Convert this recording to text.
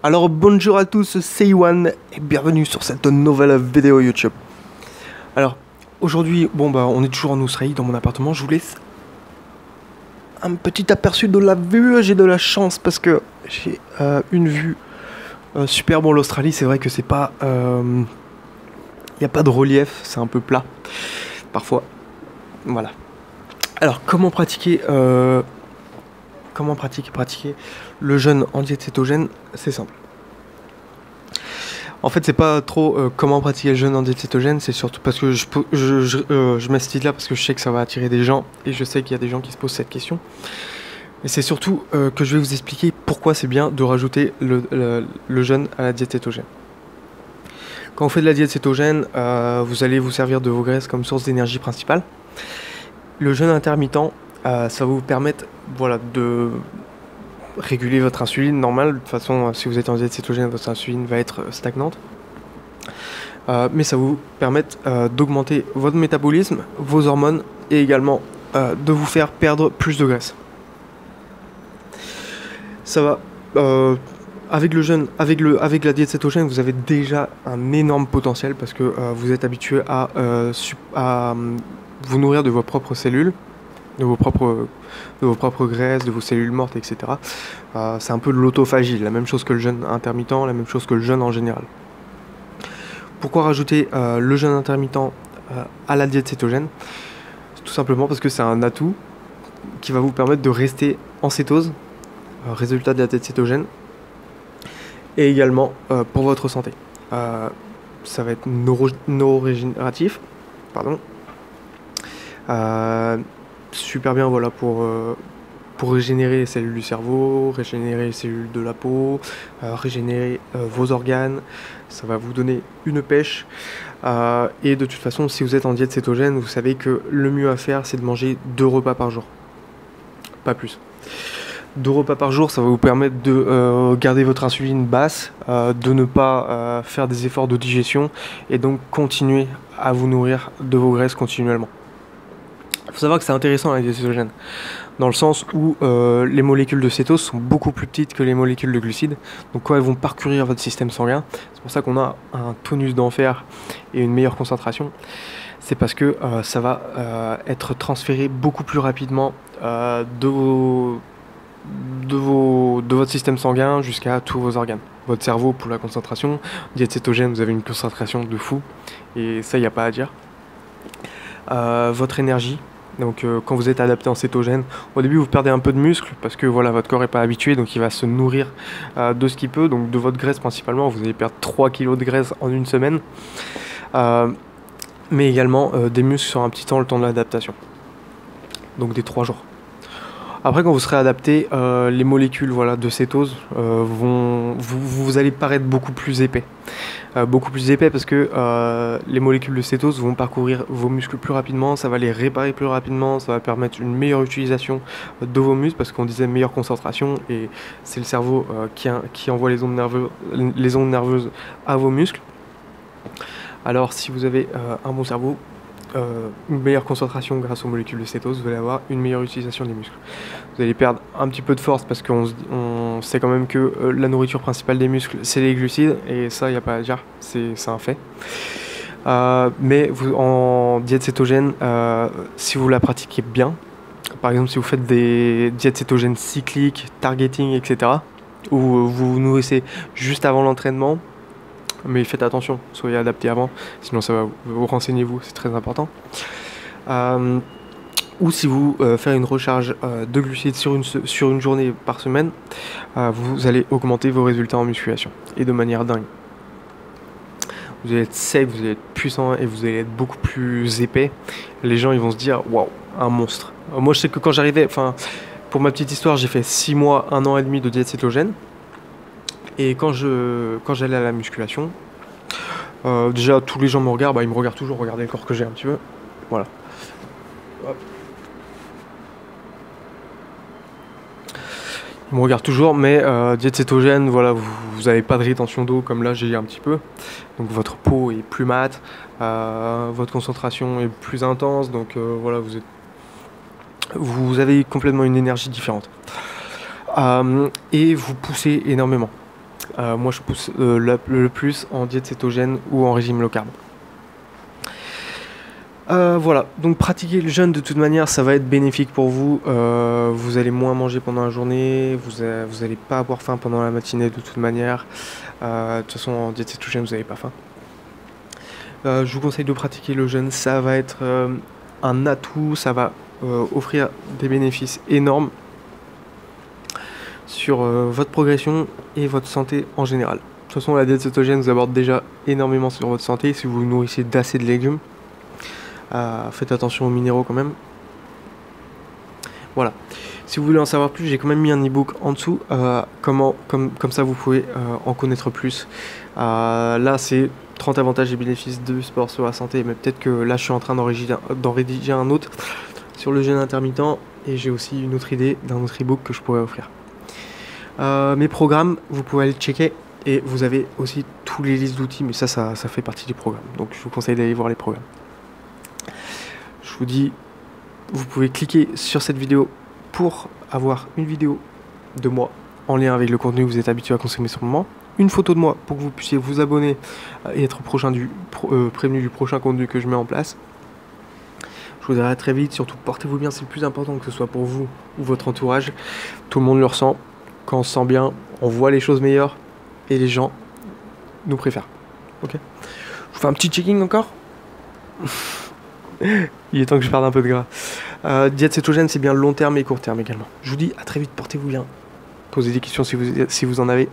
Alors bonjour à tous, c'est Iwan et bienvenue sur cette nouvelle vidéo YouTube. Alors aujourd'hui, on est toujours en Australie dans mon appartement. Je vous laisse un petit aperçu de la vue. J'ai de la chance parce que j'ai une vue super. Bon, l'Australie, c'est vrai que c'est pas, il n'y a pas de relief, c'est un peu plat parfois. Voilà. Alors comment pratiquer le jeûne en diète cétogène? C'est simple. En fait, c'est pas trop comment pratiquer le jeûne en diète cétogène, c'est surtout parce que je mets ce titre là parce que je sais que ça va attirer des gens et je sais qu'il y a des gens qui se posent cette question. Et c'est surtout que je vais vous expliquer pourquoi c'est bien de rajouter le jeûne à la diète cétogène. Quand vous faites de la diète cétogène, vous allez vous servir de vos graisses comme source d'énergie principale. Le jeûne intermittent, ça va vous permettre de réguler votre insuline normale. De toute façon, si vous êtes en diète cétogène, votre insuline va être stagnante. Mais ça va vous permettre d'augmenter votre métabolisme, vos hormones et également de vous faire perdre plus de graisse. Ça va avec le jeûne, avec la diète cétogène, vous avez déjà un énorme potentiel parce que vous êtes habitué à vous nourrir de vos propres cellules, de vos propres graisses, de vos cellules mortes, etc. C'est un peu de l'autophagie, la même chose que le jeûne intermittent, la même chose que le jeûne en général. Pourquoi rajouter le jeûne intermittent à la diète cétogène? Tout simplement parce que c'est un atout qui va vous permettre de rester en cétose, résultat de la diète cétogène, et également pour votre santé. Ça va être neurorégénératif, pardon. Super bien pour régénérer les cellules du cerveau, régénérer les cellules de la peau, régénérer vos organes. Ça va vous donner une pêche. Et de toute façon, si vous êtes en diète cétogène, vous savez que le mieux à faire, c'est de manger 2 repas par jour. Pas plus. 2 repas par jour, ça va vous permettre de garder votre insuline basse, de ne pas faire des efforts de digestion et donc continuer à vous nourrir de vos graisses continuellement. Il faut savoir que c'est intéressant la diète cétogène, dans le sens où les molécules de cétose sont beaucoup plus petites que les molécules de glucides. Donc quand elles vont parcourir votre système sanguin, c'est pour ça qu'on a un tonus d'enfer et une meilleure concentration. C'est parce que ça va être transféré beaucoup plus rapidement de votre système sanguin jusqu'à tous vos organes. Votre cerveau pour la concentration, diète cétogène, vous avez une concentration de fou, et ça, il n'y a pas à dire. Votre énergie, donc quand vous êtes adapté en cétogène, au début vous perdez un peu de muscle parce que voilà, votre corps n'est pas habitué, donc il va se nourrir de ce qu'il peut, donc de votre graisse principalement. Vous allez perdre 3 kg de graisse en une semaine, mais également des muscles sur un petit temps, le temps de l'adaptation, donc des 3 jours. Après, quand vous serez adapté, les molécules de cétose vous allez paraître beaucoup plus épais. Parce que les molécules de cétose vont parcourir vos muscles plus rapidement, ça va les réparer plus rapidement, ça va permettre une meilleure utilisation de vos muscles, parce qu'on disait meilleure concentration, et c'est le cerveau qui envoie les ondes nerveuses à vos muscles. Alors si vous avez un bon cerveau, une meilleure concentration grâce aux molécules de cétose, vous allez avoir une meilleure utilisation des muscles. Vous allez perdre un petit peu de force parce qu'on sait quand même que la nourriture principale des muscles, c'est les glucides, et ça, il n'y a pas à dire, c'est un fait. Mais en diète cétogène, si vous la pratiquez bien, par exemple si vous faites des diètes cétogènes cycliques, targeting, etc., où vous vous nourrissez juste avant l'entraînement, mais faites attention, soyez adapté avant, sinon ça va vous renseignez-vous, c'est très important. Ou si vous faites une recharge de glucides sur une journée par semaine, vous allez augmenter vos résultats en musculation, et de manière dingue. Vous allez être sec, vous allez être puissant, et vous allez être beaucoup plus épais. Les gens, ils vont se dire waouh, un monstre. Moi je sais que quand j'arrivais, pour ma petite histoire, j'ai fait 6 mois, 1 an et demi de diète cétogène. Et quand j'allais à la musculation, déjà tous les gens me regardent, ils me regardent toujours, regardez le corps que j'ai un petit peu, voilà. Hop. Ils me regardent toujours, mais diète cétogène, voilà, vous n'avez pas de rétention d'eau comme là j'ai un petit peu, donc votre peau est plus mate, votre concentration est plus intense, donc voilà, vous avez complètement une énergie différente, et vous poussez énormément. Moi je pousse le plus en diète cétogène ou en régime low carb. Voilà, donc pratiquer le jeûne de toute manière, ça va être bénéfique pour vous. Vous allez moins manger pendant la journée, vous allez pas avoir faim pendant la matinée de toute manière. De toute façon, en diète cétogène, vous n'avez pas faim. Je vous conseille de pratiquer le jeûne, ça va être un atout, ça va offrir des bénéfices énormes sur votre progression et votre santé en général. De toute façon, la diète cétogène vous aborde déjà énormément sur votre santé si vous vous nourrissez d'assez de légumes. Faites attention aux minéraux quand même. Voilà. Si vous voulez en savoir plus, j'ai quand même mis un ebook en dessous. Comme ça, vous pouvez en connaître plus. Là, c'est 30 avantages et bénéfices du sport sur la santé. Mais peut-être que là, je suis en train d'en rédiger un autre sur le jeûne intermittent. Et j'ai aussi une autre idée d'un autre ebook que je pourrais offrir. Mes programmes, vous pouvez aller checker. Et vous avez aussi tous les listes d'outils. Mais ça fait partie du programme. Donc, je vous conseille d'aller voir les programmes. Je vous dis, vous pouvez cliquer sur cette vidéo pour avoir une vidéo de moi en lien avec le contenu que vous êtes habitué à consommer sur le moment, une photo de moi pour que vous puissiez vous abonner et être prévenu du prochain contenu que je mets en place. Je vous dirai à très vite, surtout portez-vous bien, c'est le plus important, que ce soit pour vous ou votre entourage. Tout le monde le ressent, quand on se sent bien, on voit les choses meilleures et les gens nous préfèrent. Ok. Je vous fais un petit checking encore. Il est temps que je perde un peu de gras. Diète cétogène, c'est bien long terme et court terme également. Je vous dis à très vite, portez-vous bien. Posez des questions si vous en avez.